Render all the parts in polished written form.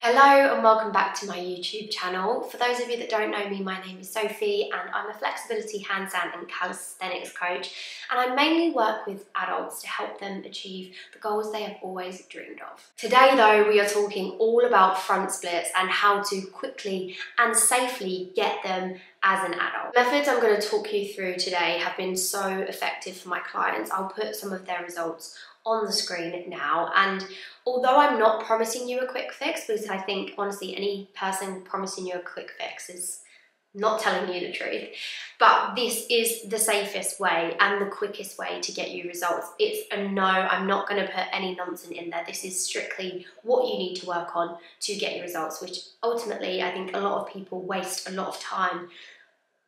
Hello and welcome back to my YouTube channel. For those of you that don't know me, my name is Sophie and I'm a flexibility, handstand and calisthenics coach, and I mainly work with adults to help them achieve the goals they have always dreamed of. Today though, we are talking all about front splits and how to quickly and safely get them as an adult. The methods I'm going to talk you through today have been so effective for my clients. I'll put some of their results on the screen now, and although I'm not promising you a quick fix, because I think honestly any person promising you a quick fix is not telling you the truth, but this is the safest way and the quickest way to get you results. It's a no, I'm not going to put any nonsense in there. This is strictly what you need to work on to get your results, which ultimately I think a lot of people waste a lot of time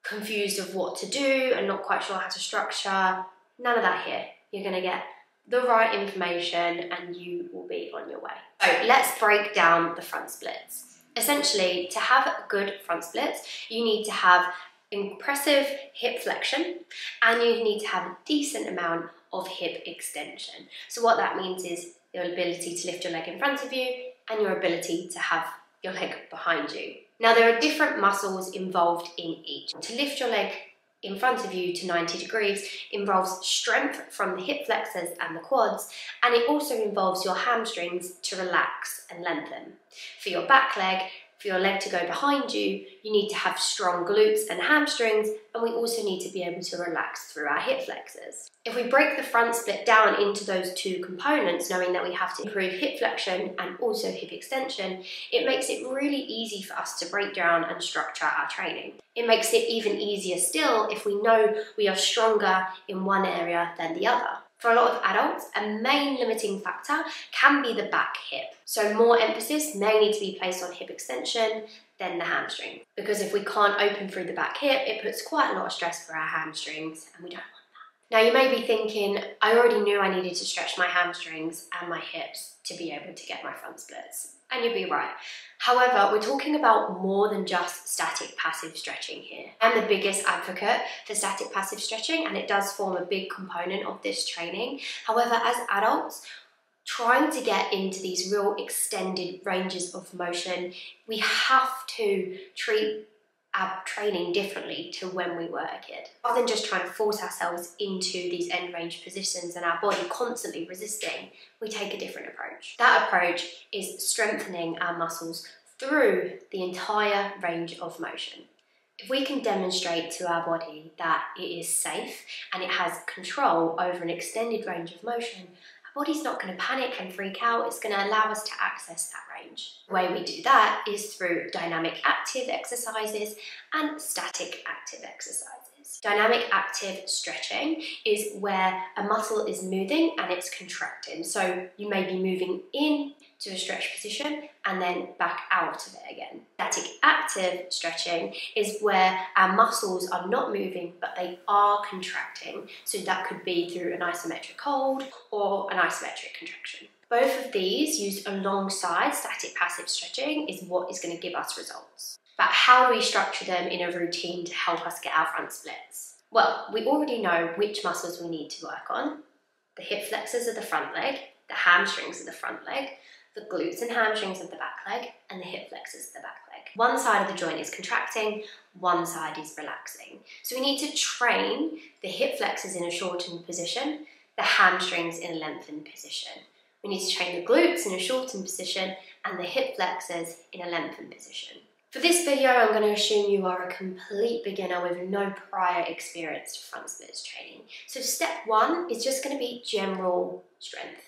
confused of what to do and not quite sure how to structure. None of that here. You're going to get the right information and you will be on your way. So let's break down the front splits. Essentially, to have good front splits, you need to have impressive hip flexion and you need to have a decent amount of hip extension. So what that means is your ability to lift your leg in front of you and your ability to have your leg behind you. Now there are different muscles involved in each. To lift your leg in front of you to 90 degrees involves strength from the hip flexors and the quads, and it also involves your hamstrings to relax and lengthen. For your back leg, for your leg to go behind you, you need to have strong glutes and hamstrings, and we also need to be able to relax through our hip flexors. If we break the front split down into those two components, knowing that we have to improve hip flexion and also hip extension, it makes it really easy for us to break down and structure our training. It makes it even easier still if we know we are stronger in one area than the other. For a lot of adults, a main limiting factor can be the back hip. So more emphasis may need to be placed on hip extension than the hamstring. Because if we can't open through the back hip, it puts quite a lot of stress for our hamstrings and we don't want that. Now you may be thinking, I already knew I needed to stretch my hamstrings and my hips to be able to get my front splits. And you'd be right. However, we're talking about more than just static passive stretching here. I'm the biggest advocate for static passive stretching and it does form a big component of this training. However, as adults, trying to get into these real extended ranges of motion, we have to treat our training differently to when we were a kid. Rather than just trying to force ourselves into these end range positions and our body constantly resisting, we take a different approach. That approach is strengthening our muscles through the entire range of motion. If we can demonstrate to our body that it is safe and it has control over an extended range of motion, our body's not going to panic and freak out. It's going to allow us to access that range. The way we do that is through dynamic active exercises and static active exercises. Dynamic active stretching is where a muscle is moving and it's contracting. So you may be moving in to a stretch position and then back out of it again. Static active stretching is where our muscles are not moving but they are contracting. So that could be through an isometric hold or an isometric contraction. Both of these used alongside static passive stretching is what is going to give us results. But how do we structure them in a routine to help us get our front splits? Well, we already know which muscles we need to work on. The hip flexors of the front leg, the hamstrings of the front leg, the glutes and hamstrings of the back leg, and the hip flexors of the back leg. One side of the joint is contracting, one side is relaxing. So we need to train the hip flexors in a shortened position, the hamstrings in a lengthened position. We need to train the glutes in a shortened position and the hip flexors in a lengthened position. For this video, I'm going to assume you are a complete beginner with no prior experience to front splits training. So step one is just going to be general strength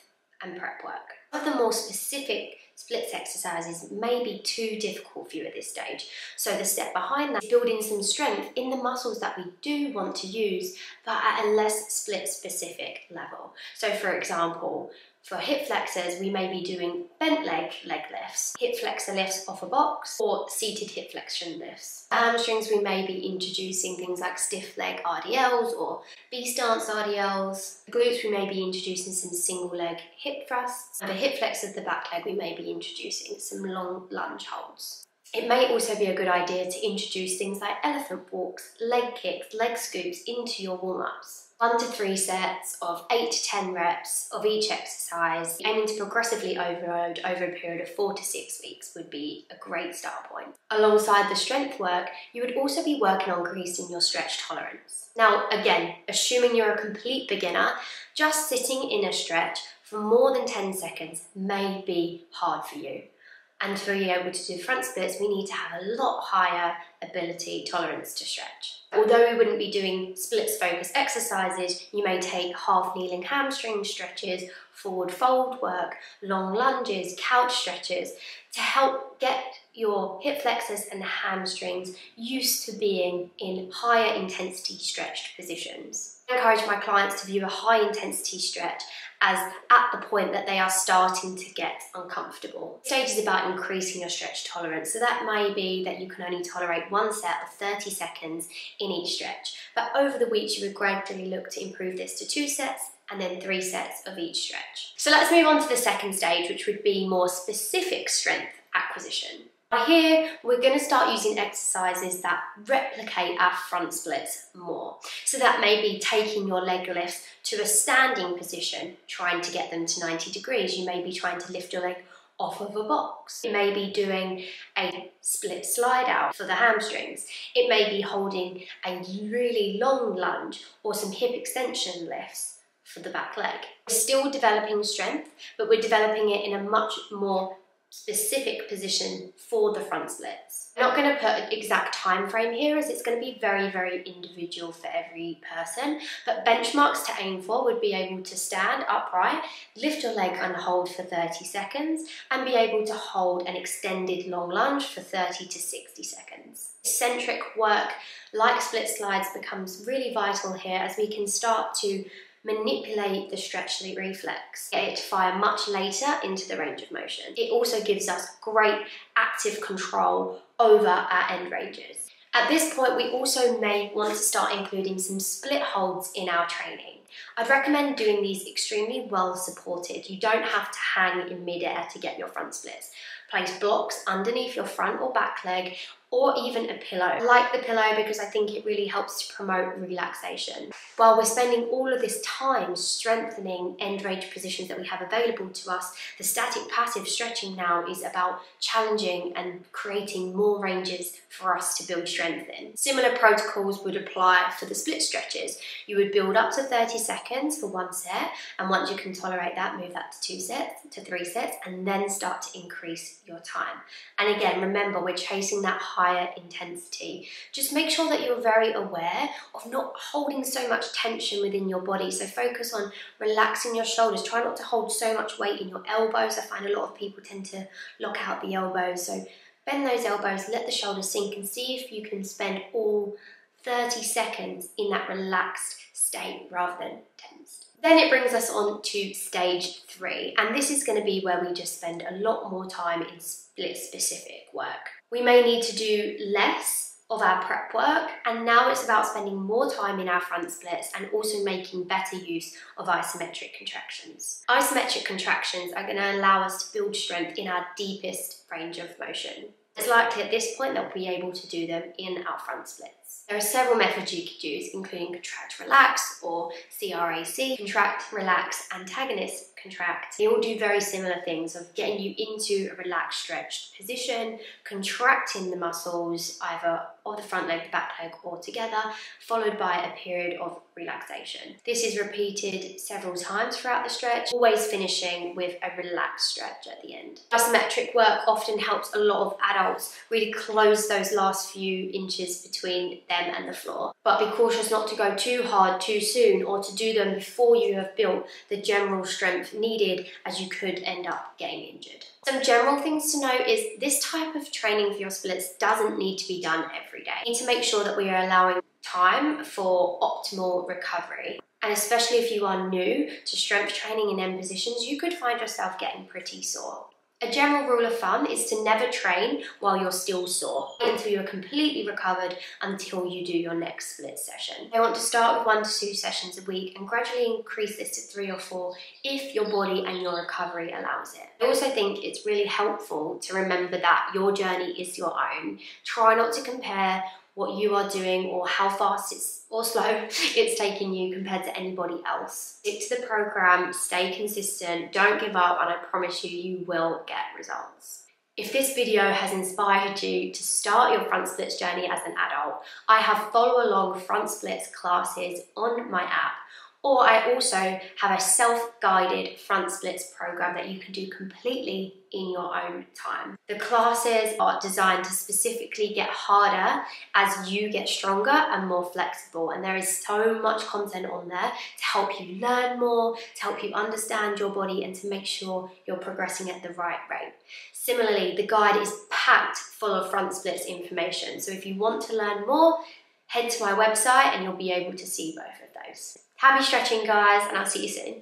and prep work. Some of the more specific splits exercises may be too difficult for you at this stage. So the step behind that is building some strength in the muscles that we do want to use, but at a less split specific level. So for example, for hip flexors, we may be doing bent leg lifts, hip flexor lifts off a box, or seated hip flexion lifts. For hamstrings, we may be introducing things like stiff leg RDLs or B-stance RDLs. For glutes, we may be introducing some single leg hip thrusts. And for hip flexors of the back leg, we may be introducing some long lunge holds. It may also be a good idea to introduce things like elephant walks, leg kicks, leg scoops into your warm-ups. 1 to 3 sets of 8 to 10 reps of each exercise, aiming to progressively overload over a period of 4 to 6 weeks would be a great start point. Alongside the strength work, you would also be working on increasing your stretch tolerance. Now, again, assuming you're a complete beginner, just sitting in a stretch for more than 10 seconds may be hard for you. And to be able to do front splits, we need to have a lot higher ability tolerance to stretch. Although we wouldn't be doing splits focused exercises, you may take half kneeling hamstring stretches, forward fold work, long lunges, couch stretches to help get your hip flexors and hamstrings used to being in higher intensity stretched positions. I encourage my clients to view a high intensity stretch as at the point that they are starting to get uncomfortable. The stage is about increasing your stretch tolerance, so that may be that you can only tolerate 1 set of 30 seconds in each stretch, but over the weeks you would gradually look to improve this to 2 sets and then 3 sets of each stretch. So let's move on to the second stage, which would be more specific strength acquisition. Here, we're going to start using exercises that replicate our front splits more. So that may be taking your leg lifts to a standing position, trying to get them to 90 degrees. You may be trying to lift your leg off of a box. It may be doing a split slide out for the hamstrings. It may be holding a really long lunge or some hip extension lifts for the back leg. We're still developing strength, but we're developing it in a much more specific position for the front splits. I'm not going to put an exact time frame here as it's going to be very, very individual for every person, but benchmarks to aim for would be able to stand upright, lift your leg and hold for 30 seconds, and be able to hold an extended long lunge for 30 to 60 seconds. Eccentric work like split slides becomes really vital here as we can start to manipulate the stretch reflex, get it to fire much later into the range of motion. It also gives us great active control over our end ranges. At this point, we also may want to start including some split holds in our training. I'd recommend doing these extremely well supported. You don't have to hang in midair to get your front splits. Place blocks underneath your front or back leg, or even a pillow. I like the pillow because I think it really helps to promote relaxation. While we're spending all of this time strengthening end range positions that we have available to us, the static passive stretching now is about challenging and creating more ranges for us to build strength in. Similar protocols would apply for the split stretches. You would build up to 30 seconds for 1 set, and once you can tolerate that, move that to 2 sets, to 3 sets, and then start to increase your time. And again, remember, we're chasing that higher intensity. Just make sure that you're very aware of not holding so much tension within your body. So focus on relaxing your shoulders. Try not to hold so much weight in your elbows. I find a lot of people tend to lock out the elbows. So bend those elbows, let the shoulders sink, and see if you can spend all 30 seconds in that relaxed state rather than tensed. Then it brings us on to stage 3, and this is going to be where we just spend a lot more time in split specific work. We may need to do less of our prep work, and now it's about spending more time in our front splits and also making better use of isometric contractions. Isometric contractions are going to allow us to build strength in our deepest range of motion. It's likely at this point that we'll be able to do them in our front splits. There are several methods you could use, including contract relax or CRAC, contract relax antagonist contract. They all do very similar things of getting you into a relaxed stretched position, contracting the muscles either of the front leg, the back leg, or together, followed by a period of relaxation. This is repeated several times throughout the stretch, always finishing with a relaxed stretch at the end. Isometric work often helps a lot of adults really close those last few inches between them and the floor. But be cautious not to go too hard too soon, or to do them before you have built the general strength needed, as you could end up getting injured. Some general things to note is this type of training for your splits doesn't need to be done every day. You need to make sure that we are allowing time for optimal recovery. And especially if you are new to strength training in end positions, you could find yourself getting pretty sore. A general rule of thumb is to never train while you're still sore, until you're completely recovered until you do your next split session. I want to start with 1 to 2 sessions a week and gradually increase this to 3 or 4 if your body and your recovery allows it. I also think it's really helpful to remember that your journey is your own. Try not to compare what you are doing or how fast or slow it's taking you compared to anybody else. Stick to the program, stay consistent, don't give up, and I promise you will get results. If this video has inspired you to start your front splits journey as an adult, I have follow along front splits classes on my app. Or I also have a self-guided front splits program that you can do completely in your own time. The classes are designed to specifically get harder as you get stronger and more flexible. And there is so much content on there to help you learn more, to help you understand your body, and to make sure you're progressing at the right rate. Similarly, the guide is packed full of front splits information. So if you want to learn more, head to my website and you'll be able to see both of those. Happy stretching, guys, and I'll see you soon.